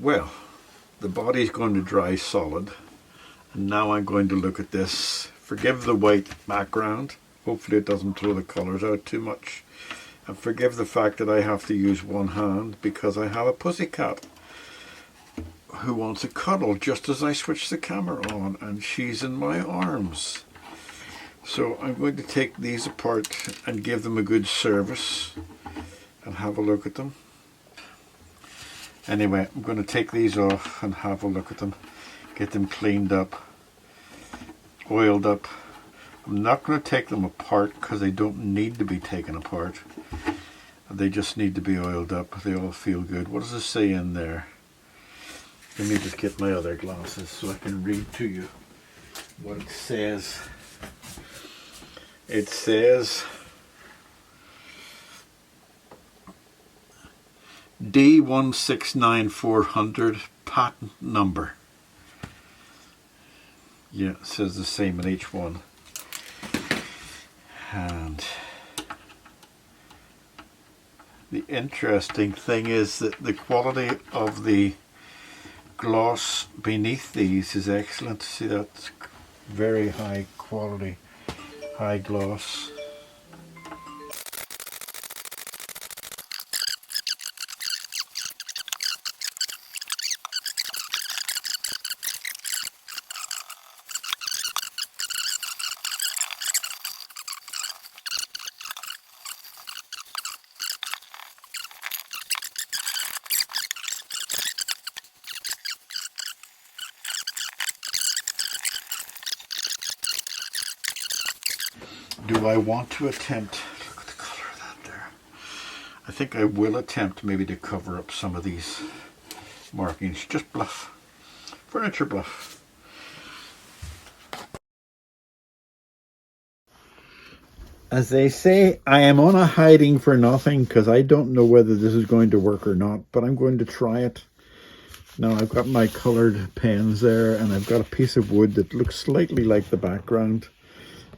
Well, the body's going to dry solid, and now I'm going to look at this. Forgive the white background, hopefully it doesn't throw the colours out too much, and forgive the fact that I have to use one hand because I have a pussycat who wants a cuddle just as I switch the camera on, and she's in my arms. So I'm going to take these apart and give them a good service and have a look at them. Anyway, I'm going to take these off and have a look at them, get them cleaned up, oiled up. I'm not going to take them apart because they don't need to be taken apart. They just need to be oiled up. They all feel good. What does it say in there? Let me just get my other glasses so I can read to you what it says. It says D169400 patent number. Yeah, it says the same in each one. And the interesting thing is that the quality of the gloss beneath these is excellent. See, that's very high quality, high gloss. Do I want to attempt, look at the color of that there. I think I will attempt maybe to cover up some of these markings. Just bluff. Furniture bluff. As they say, I am on a hiding for nothing because I don't know whether this is going to work or not, but I'm going to try it. Now I've got my colored pens there, and I've got a piece of wood that looks slightly like the background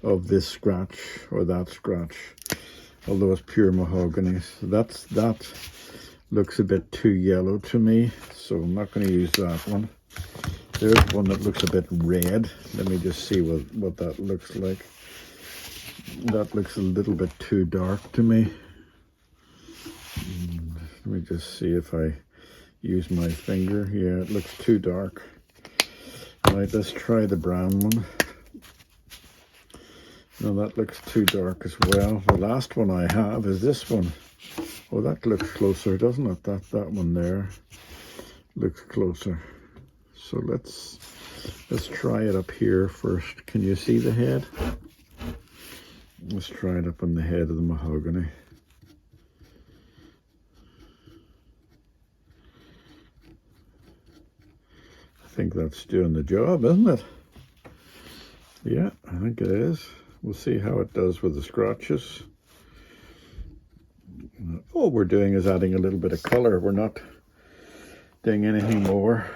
of this scratch or that scratch, although it's pure mahogany. So that looks a bit too yellow to me, so I'm not going to use that one. There's one that looks a bit red. Let me just see what that looks like. That looks a little bit too dark to me. Let me just see if I use my finger. Yeah, it looks too dark. Right, let's try the brown one. No, that looks too dark as well. The last one I have is this one. Oh, that looks closer, doesn't it? That one there looks closer. So let's try it up here first. Can you see the head? Let's try it up on the head of the mahogany. I think that's doing the job, isn't it? Yeah, I think it is. We'll see how it does with the scratches. All we're doing is adding a little bit of color. We're not doing anything more.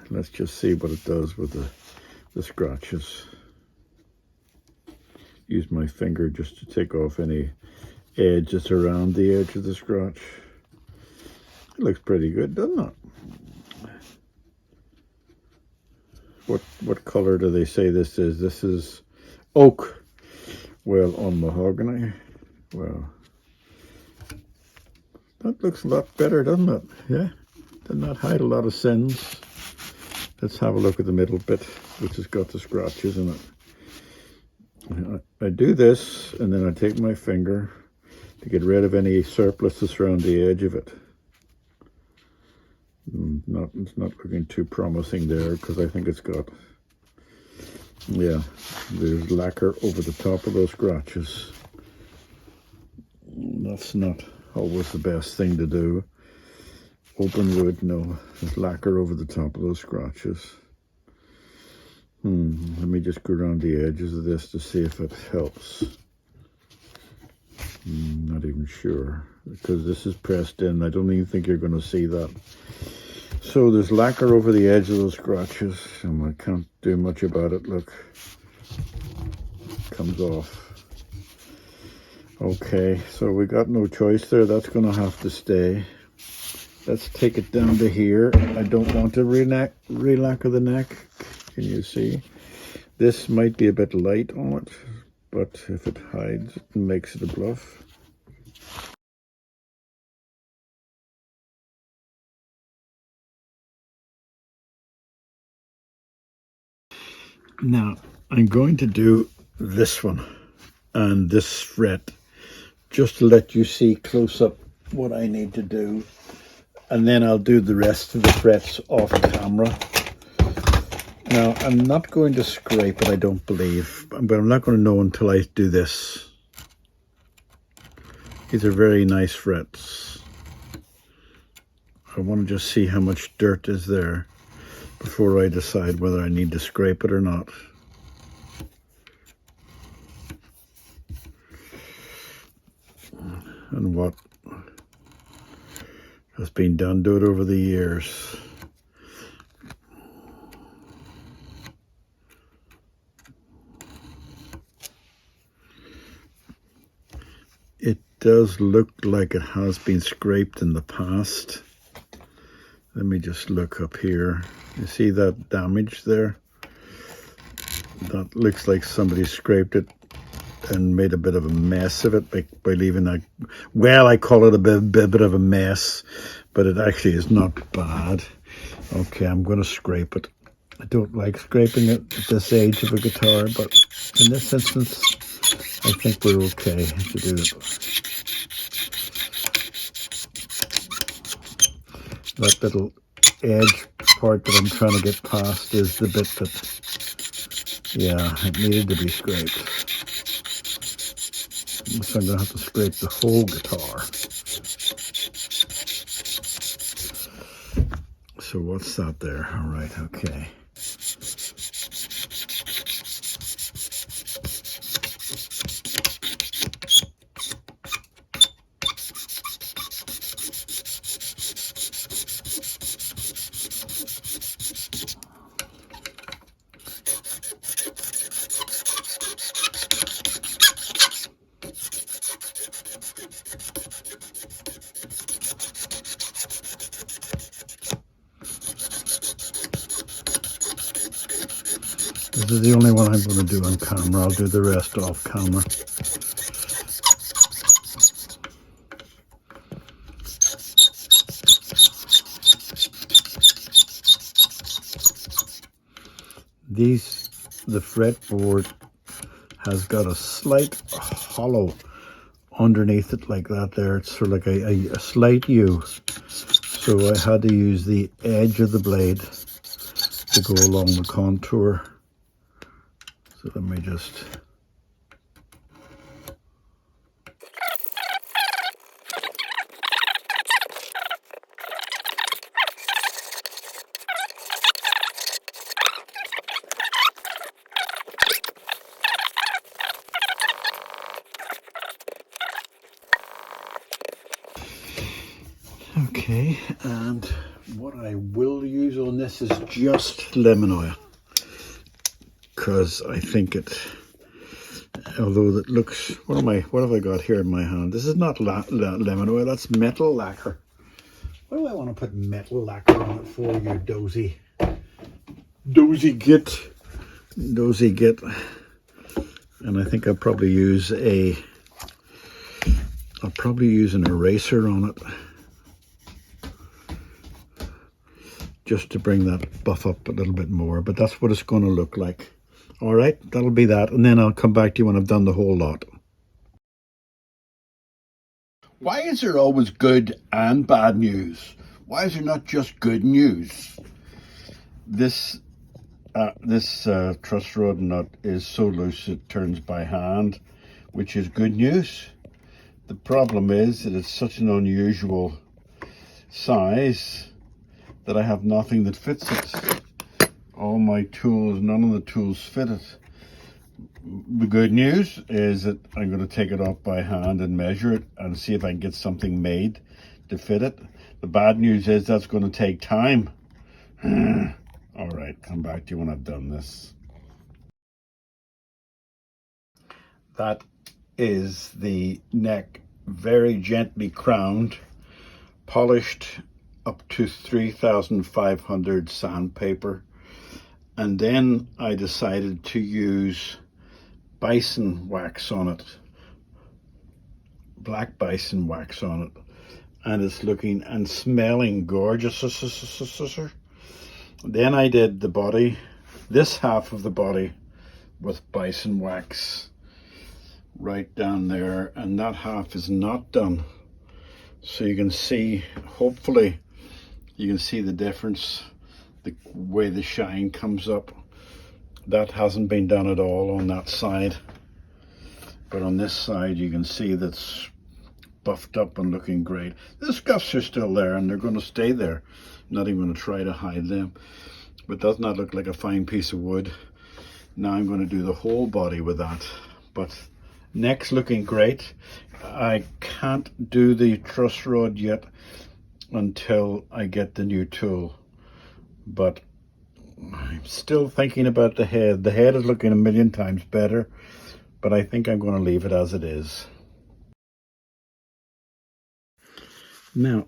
Let's just see what it does with the scratches. Use my finger just to take off any edge that's around the edge of the scratch. It looks pretty good, doesn't it? What color do they say this is? This is oak. Well, on mahogany. Well, that looks a lot better, doesn't it? Yeah, did not hide a lot of sins. Let's have a look at the middle bit, which has got the scratches in it. I do this, and then I take my finger to get rid of any surplus that's around the edge of it. It's not looking too promising there because I think it's got, yeah, there's lacquer over the top of those scratches. That's not always the best thing to do. Open wood, no, there's lacquer over the top of those scratches. Let me just go around the edges of this to see if it helps. Not even sure, because this is pressed in. I don't even think you're going to see that. So there's lacquer over the edge of those scratches, and I can't do much about it. Look, it comes off. Okay, so we got no choice there. That's going to have to stay. Let's take it down to here. I don't want to re-lacquer the neck. Can you see? This might be a bit light on it, but if it hides, it makes it a bluff. Now, I'm going to do this one and this fret, just to let you see close up what I need to do. And then I'll do the rest of the frets off camera. Now, I'm not going to scrape it, I don't believe, but I'm not going to know until I do this. These are very nice frets. I want to just see how much dirt is there before I decide whether I need to scrape it or not. And what has been done to it over the years. It does look like it has been scraped in the past. Let me just look up here. You see that damage there? That looks like somebody scraped it and made a bit of a mess of it by leaving that. Well, I call it a bit of a mess, but it actually is not bad. Okay, I'm going to scrape it. I don't like scraping it at this age of a guitar, but in this instance, I think we're okay to do it. That little edge part that I'm trying to get past is the bit that, yeah, it needed to be scraped. So I'm going to have to scrape the whole guitar. So what's that there? All right, okay. This is the only one I'm going to do on camera. I'll do the rest off camera. The fretboard has got a slight hollow underneath it like that there. It's sort of like a slight U. So I had to use the edge of the blade to go along the contour. So let me just... Okay, and what I will use on this is just lemon oil, because I think it, although it looks, what have I got here in my hand? This is not lemon oil, that's metal lacquer. What do I want to put metal lacquer on it for, you dozy git? And I think I'll probably use an eraser on it, just to bring that buff up a little bit more, but that's what it's going to look like. All right, that'll be that, and then I'll come back to you when I've done the whole lot. Why is there always good and bad news? Why is there not just good news? This truss rod nut is so loose it turns by hand, which is good news. The problem is that it's such an unusual size that I have nothing that fits it. All my tools, none of the tools fit it. The good news is that I'm going to take it off by hand and measure it and see if I can get something made to fit it. The bad news is that's going to take time. All right, come back to you when I've done this. That is the neck very gently crowned, polished up to 3,500 sandpaper, and then I decided to use bison wax on it, black bison wax on it, and it's looking and smelling gorgeous. Then I did the body, this half of the body, with bison wax right down there, and that half is not done. So you can see, hopefully you can see the difference, the way the shine comes up. That hasn't been done at all on that side, but on this side you can see that's buffed up and looking great. The scuffs are still there and they're going to stay there. I'm not even going to try to hide them, but doesn't that look like a fine piece of wood? Now I'm going to do the whole body with that, but neck's looking great. I can't do the truss rod yet until I get the new tool, but I'm still thinking about the head. The head is looking a million times better, but I think I'm going to leave it as it is. Now,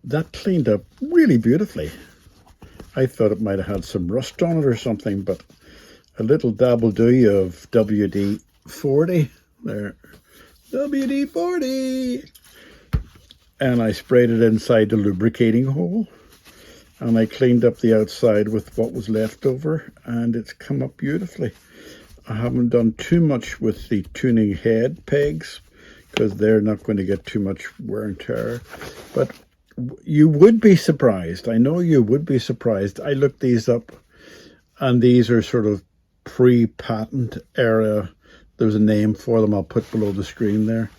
that cleaned up really beautifully. I thought it might have had some rust on it or something, but a little dabble-do of WD-40 there. WD-40! And I sprayed it inside the lubricating hole, and I cleaned up the outside with what was left over, and it's come up beautifully. I haven't done too much with the tuning head pegs because they're not going to get too much wear and tear, but you would be surprised. I know you would be surprised. I looked these up, and these are sort of pre-patent era. There's a name for them I'll put below the screen there,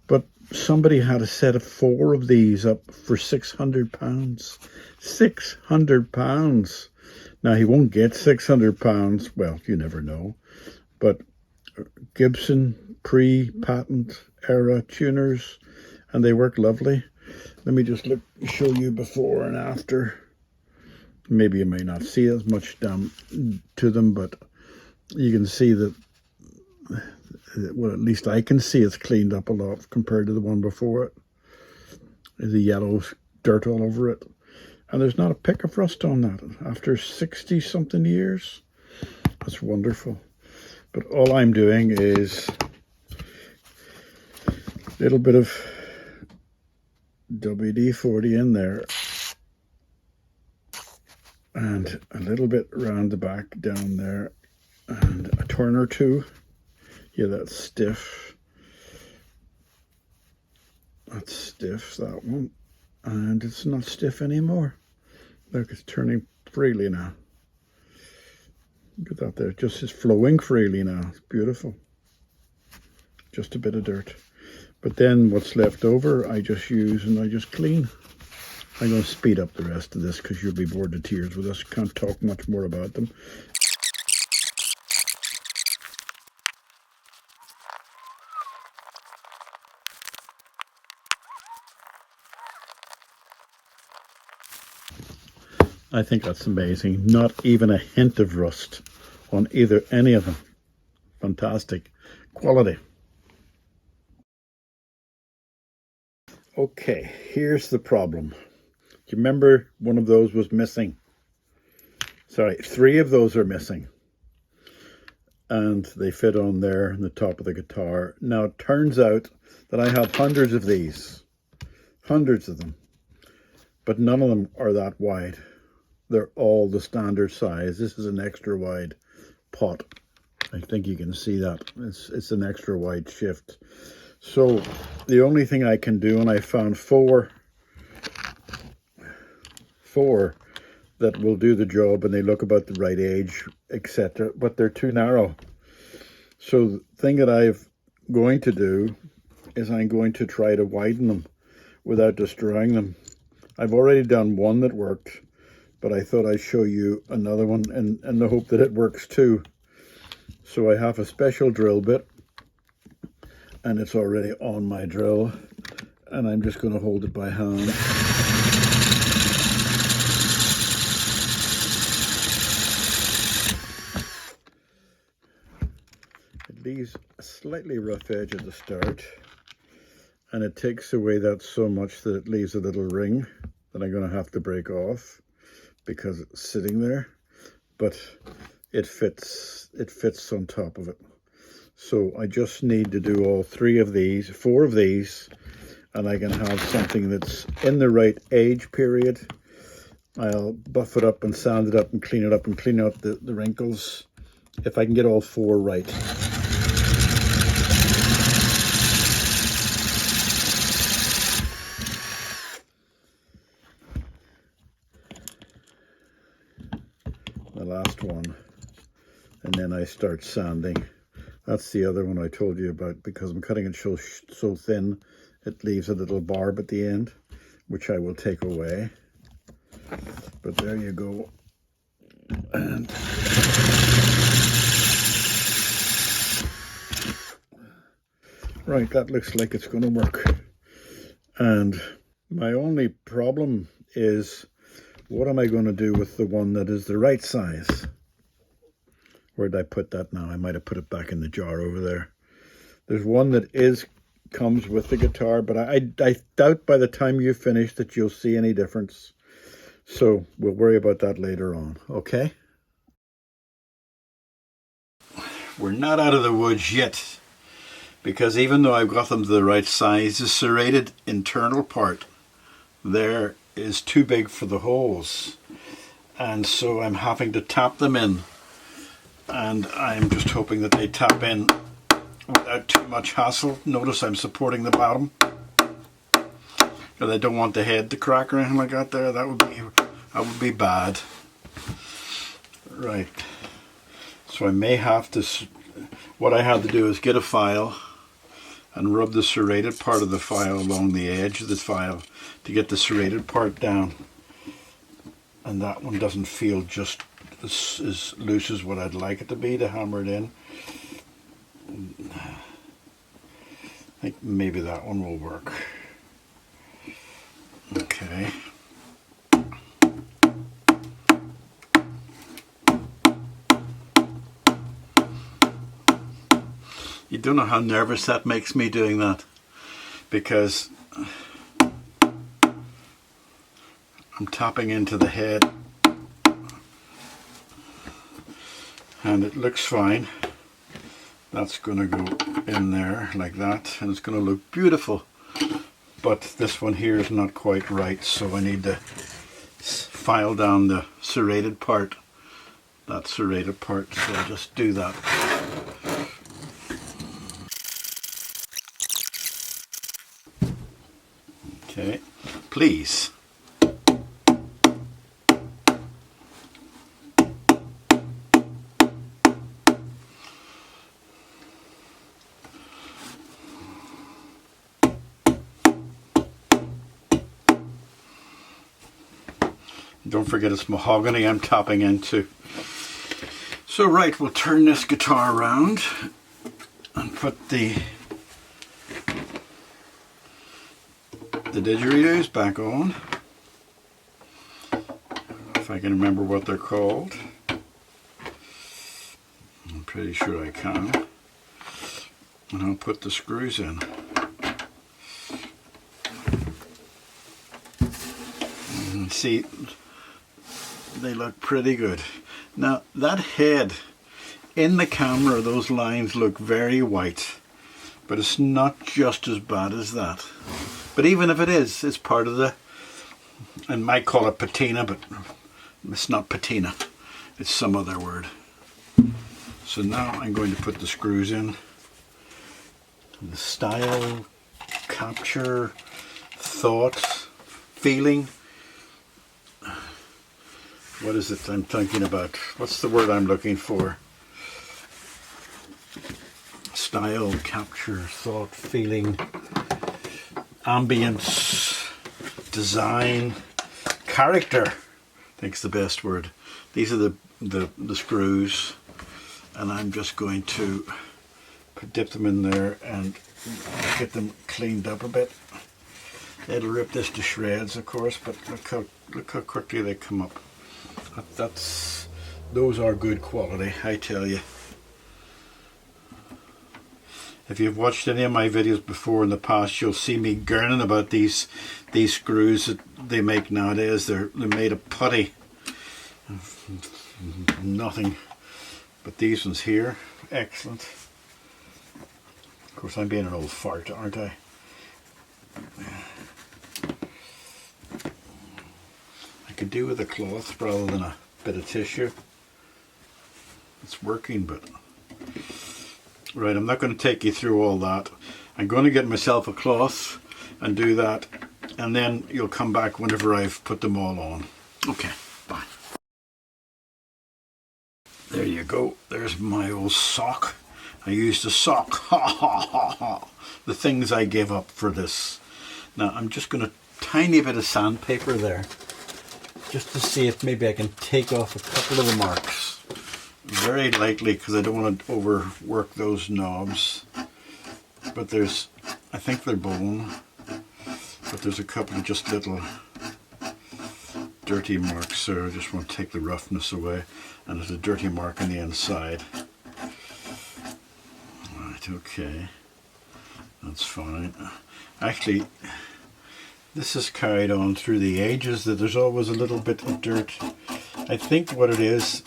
but somebody had a set of 4 of these up for £600. £600. Now he won't get £600. Well, you never know, but Gibson pre-patent era tuners, and they work lovely. Let me just show you before and after. Maybe you may not see as much down to them, but you can see that, well, at least I can see it's cleaned up a lot compared to the one before it. There's a yellow dirt all over it, and there's not a pick of rust on that after 60 something years. That's wonderful. But all I'm doing is a little bit of WD-40 in there, and a little bit around the back down there, and a turn or two. Yeah, that's stiff. That's stiff, that one. And it's not stiff anymore. Look, it's turning freely now. Look at that there. Just is flowing freely now. It's beautiful. Just a bit of dirt. But then what's left over, I just use and I just clean. I'm going to speed up the rest of this because you'll be bored to tears with us. Can't talk much more about them. I think that's amazing. Not even a hint of rust on any of them. Fantastic quality. Okay, here's the problem. Do you remember one of those was missing? Sorry, 3 of those are missing. And they fit on there on the top of the guitar. Now it turns out that I have hundreds of these. Hundreds of them. But none of them are that wide. They're all the standard size. This is an extra wide pot. I think you can see that. It's an extra wide shift. So the only thing I can do, and I found four that will do the job, and they look about the right age, etc. But they're too narrow. So the thing that I'm going to do is I'm going to try to widen them without destroying them. I've already done one that worked, but I thought I'd show you another one in the hope that it works too. So I have a special drill bit, and it's already on my drill, and I'm just going to hold it by hand. It it leaves a slightly rough edge at the start, and it takes away that so much that it leaves a little ring that I'm going to have to break off because it's sitting there, but it fits on top of it. So I just need to do all 4 of these, and I can have something that's in the right age period. I'll buff it up and sand it up and clean it up and clean out the wrinkles if I can get all 4 right. The last one, and then I start sanding. That's the other one I told you about, because I'm cutting it so thin it leaves a little barb at the end, which I will take away. But there you go. And right, that looks like it's going to work. And my only problem is, what am I going to do with the one that is the right size? Where did I put that now? I might have put it back in the jar over there. There's one that comes with the guitar, but I doubt by the time you finish that you'll see any difference. So we'll worry about that later on, okay? We're not out of the woods yet, because even though I've got them to the right size, the serrated internal part there is too big for the holes. And so I'm having to tap them in. And I'm just hoping that they tap in without too much hassle. Notice I'm supporting the bottom, because I don't want the head to crack or anything like that there. That would be bad. Right. So I may have to, what I had to do is get a file and rub the serrated part of the file along the edge of the file to get the serrated part down. And that one doesn't feel just as loose as what I'd like it to be to hammer it in. I think maybe that one will work. Okay. You don't know how nervous that makes me doing that, because I'm tapping into the head and it looks fine. That's going to go in there like that, and it's going to look beautiful. But this one here is not quite right, so I need to file down the serrated part, that serrated part, so I'll just do that. Okay, please. Don't forget it's mahogany I'm tapping into. So right, we'll turn this guitar around and put the didgeridoos back on. If I can remember what they're called. I'm pretty sure I can. And I'll put the screws in. And see, they look pretty good. Now that head in the camera, those lines look very white, but it's not just as bad as that. But even if it is, it's part of the, I might call it patina, but it's not patina, it's some other word. So now I'm going to put the screws in. The style, capture, thoughts, feeling. What is it I'm thinking about? What's the word I'm looking for? Style, capture, thought, feeling, ambience, design, character, I think's the best word. These are the screws, and I'm just going to dip them in there and get them cleaned up a bit. It'll rip this to shreds, of course, but look how quickly they come up. Those are good quality, I tell you. If you've watched any of my videos before in the past, you'll see me gurning about these screws that they make nowadays. They're made of putty. Nothing. But these ones here, excellent. Of course, I'm being an old fart, aren't I? I could do with a cloth rather than a bit of tissue. It's working, but... Right, I'm not going to take you through all that. I'm going to get myself a cloth and do that, and then you'll come back whenever I've put them all on. Okay, bye. There you go. There's my old sock. I used a sock. Ha ha ha ha. The things I gave up for this. Now I'm just going to tiny bit of sandpaper there, just to see if maybe I can take off a couple of the marks. Very lightly, because I don't want to overwork those knobs. But there's, I think they're bone, but there's a couple of just little dirty marks, so I just want to take the roughness away. And there's a dirty mark on the inside. Right, okay. That's fine. Actually, this is carried on through the ages, that there's always a little bit of dirt. I think what it is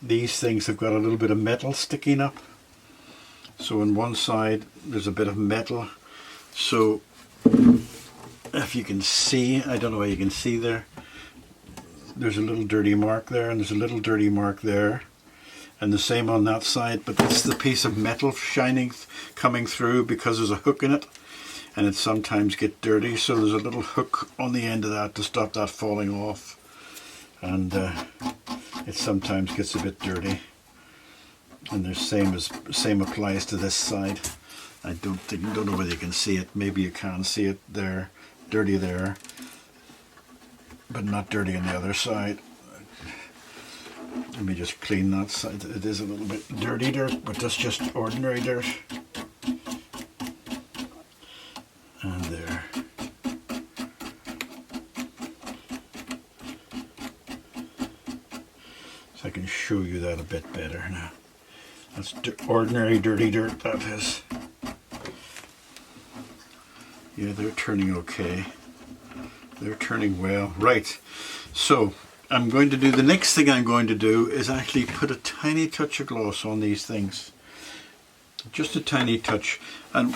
these things have got a little bit of metal sticking up. So on one side there's a bit of metal. So if you can see, I don't know how you can see there, there's a little dirty mark there, and there's a little dirty mark there, and the same on that side. But that's the piece of metal shining, coming through, because there's a hook in it, and it sometimes gets dirty. So there's a little hook on the end of that to stop that falling off, and it sometimes gets a bit dirty. And the same applies to this side. I don't know whether you can see it. Maybe you can see it there, dirty there, but not dirty on the other side. Let me just clean that side. It is a little bit dirty dirt, but that's just ordinary dirt. And there. So I can show you that a bit better now. That's ordinary dirty dirt, that is. Yeah, they're turning okay. They're turning well. Right, so I'm going to do, the next thing I'm going to do is actually put a tiny touch of gloss on these things. Just a tiny touch, and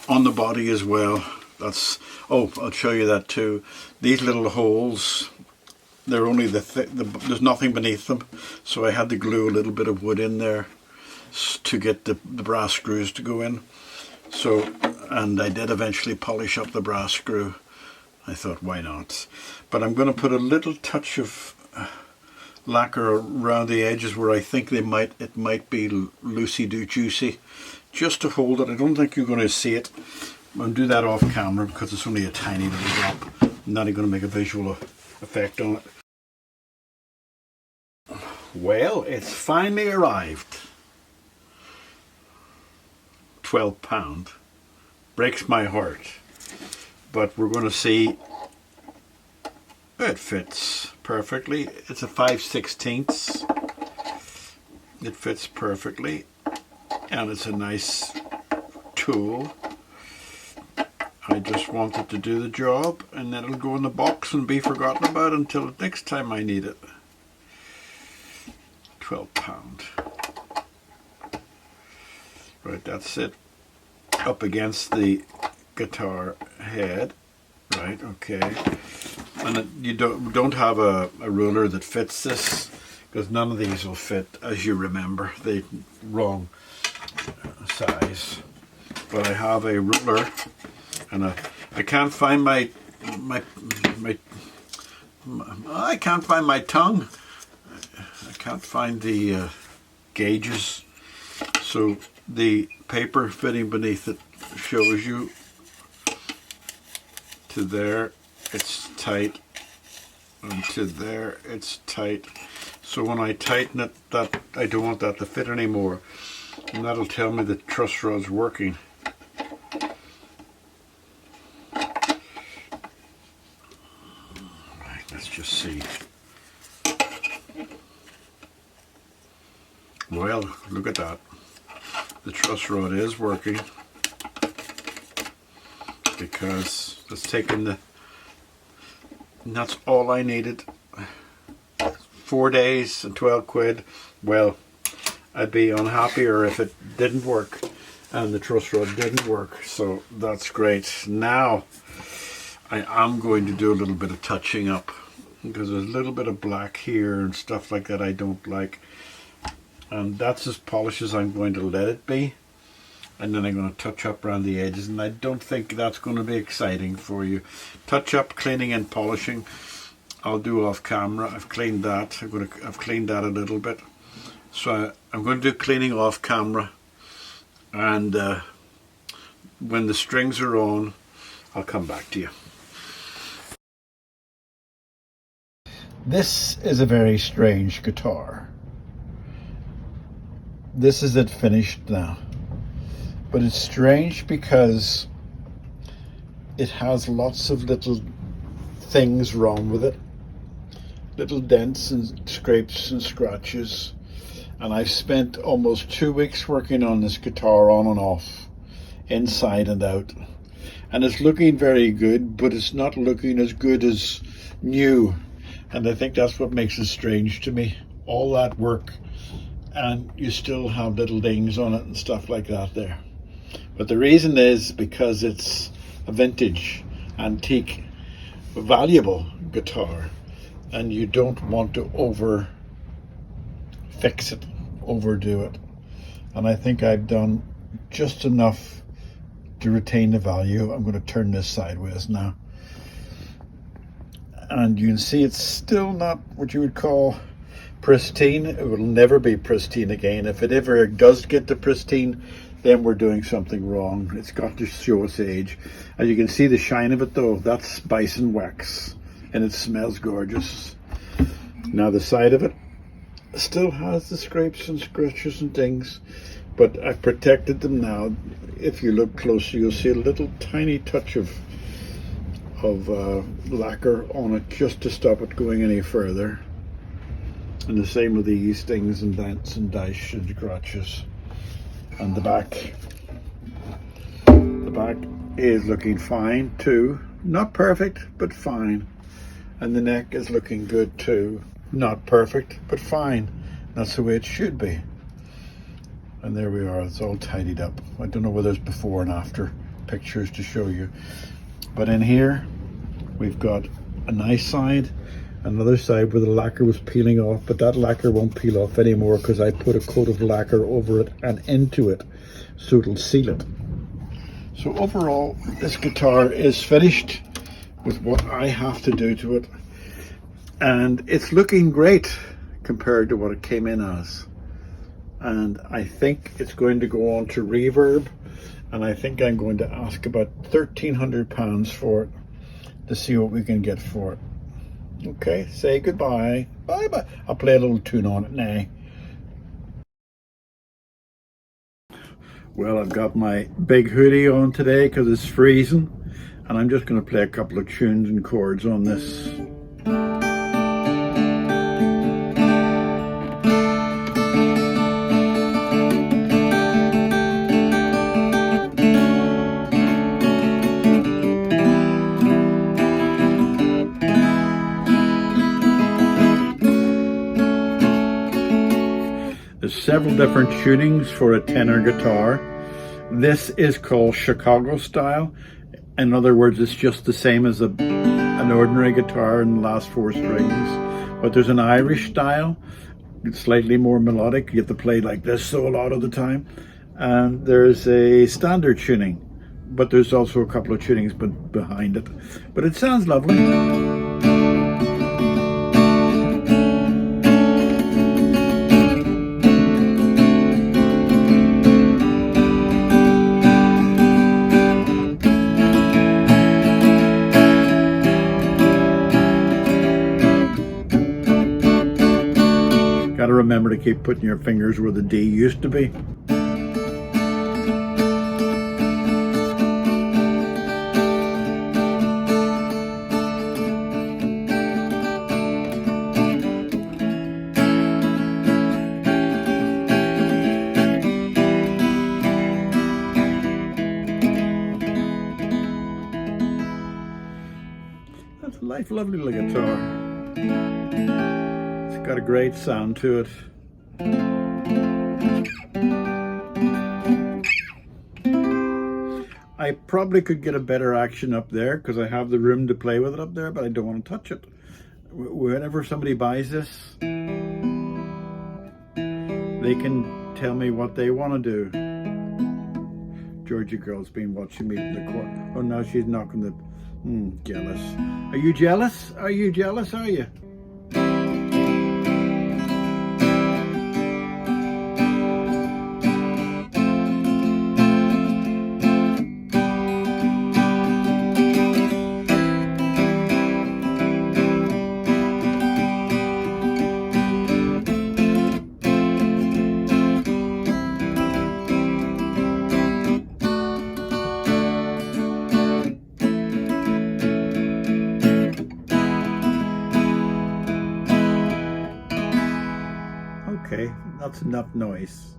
on the body as well. That's, oh, I'll show you that too. These little holes, they're only there's nothing beneath them, so I had to glue a little bit of wood in there to get the brass screws to go in. So, and I did eventually polish up the brass screw. I thought, why not? But I'm going to put a little touch of lacquer around the edges where I think it might be loosey-juicy, just to hold it. I don't think you're going to see it. I'm going to do that off camera because it's only a tiny little drop. I'm not even going to make a visual effect on it. Well, it's finally arrived. £12. Breaks my heart. But we're going to see. It fits perfectly. It's a 5/16. It fits perfectly, and it's a nice tool. I just want it to do the job, and then it'll go in the box and be forgotten about until the next time I need it. £12. Right, that's it. Up against the guitar head. Right, okay. And you don't have a ruler that fits this, because none of these will fit, as you remember. They're wrong size. But I have a ruler, and I can't find my I can't find my tongue. I can't find the gauges. So the paper fitting beneath it shows you to there it's tight, and to there it's tight. So when I tighten it, that I don't want that to fit anymore, and that'll tell me the truss rod's working. Right, let's just see. Well, look at that. the truss rod is working, because it's taken the, and that's all I needed. 4 days and 12 quid. Well, I'd be unhappier if it didn't work and the truss rod didn't work, so that's great. Now I am going to do a little bit of touching up, because there's a little bit of black here and stuff like that I don't like, and that's as polished as I'm going to let it be. And then I'm going to touch up around the edges, and I don't think that's going to be exciting for you. Touch up, cleaning and polishing, I'll do off camera. I've cleaned that. I've cleaned that a little bit. So I'm going to do cleaning off camera, and when the strings are on, I'll come back to you. This is a very strange guitar. This is it finished now. But it's strange because it has lots of little things wrong with it. Little dents and scrapes and scratches. And I've spent almost 2 weeks working on this guitar on and off, inside and out. And it's looking very good, but it's not looking as good as new. And I think that's what makes it strange to me. All that work, and you still have little dings on it and stuff like that there. But the reason is because it's a vintage, antique, valuable guitar, and you don't want to over fix it, overdo it. And I think I've done just enough to retain the value. I'm going to turn this sideways now. And you can see it's still not what you would call pristine. It will never be pristine again. If it ever does get to pristine, then we're doing something wrong. It's got to show its age. As you can see, the shine of it though, that's bison wax, and it smells gorgeous. Now the side of it still has the scrapes and scratches and things, but I've protected them now. If you look closer, you'll see a little tiny touch of lacquer on it, just to stop it going any further. And the same with these things and dents and dash and scratches. And the back is looking fine too. Not perfect, but fine. And the neck is looking good too. Not perfect, but fine. That's the way it should be. And there we are, it's all tidied up. I don't know whether there's before and after pictures to show you. But in here, we've got a nice side, another side where the lacquer was peeling off, but that lacquer won't peel off anymore because I put a coat of lacquer over it and into it, so it'll seal it. So overall, this guitar is finished with what I have to do to it. And it's looking great compared to what it came in as. And I think it's going to go on to reverb. And I think I'm going to ask about £1,300 for it to see what we can get for it. Okay, say goodbye. Bye bye. I'll play a little tune on it now. Well, I've got my big hoodie on today because it's freezing, and I'm just going to play a couple of tunes and chords on this. There's several different tunings for a tenor guitar. This is called Chicago style. In other words, it's just the same as an ordinary guitar in the last 4 strings. But there's an Irish style. It's slightly more melodic. You have to play like this so a lot of the time. And there's a standard tuning, but there's also a couple of tunings behind it. But it sounds lovely. Got to remember to keep putting your fingers where the D used to be. lovely little guitar. It's got a great sound to it. I probably could get a better action up there because I have the room to play with it up there, but I don't want to touch it. Whenever somebody buys this, they can tell me what they want to do. Georgia girl's been watching me in the corner. Oh, now she's knocking the... jealous. Are you jealous? Are you jealous, are you? Okay, that's enough noise.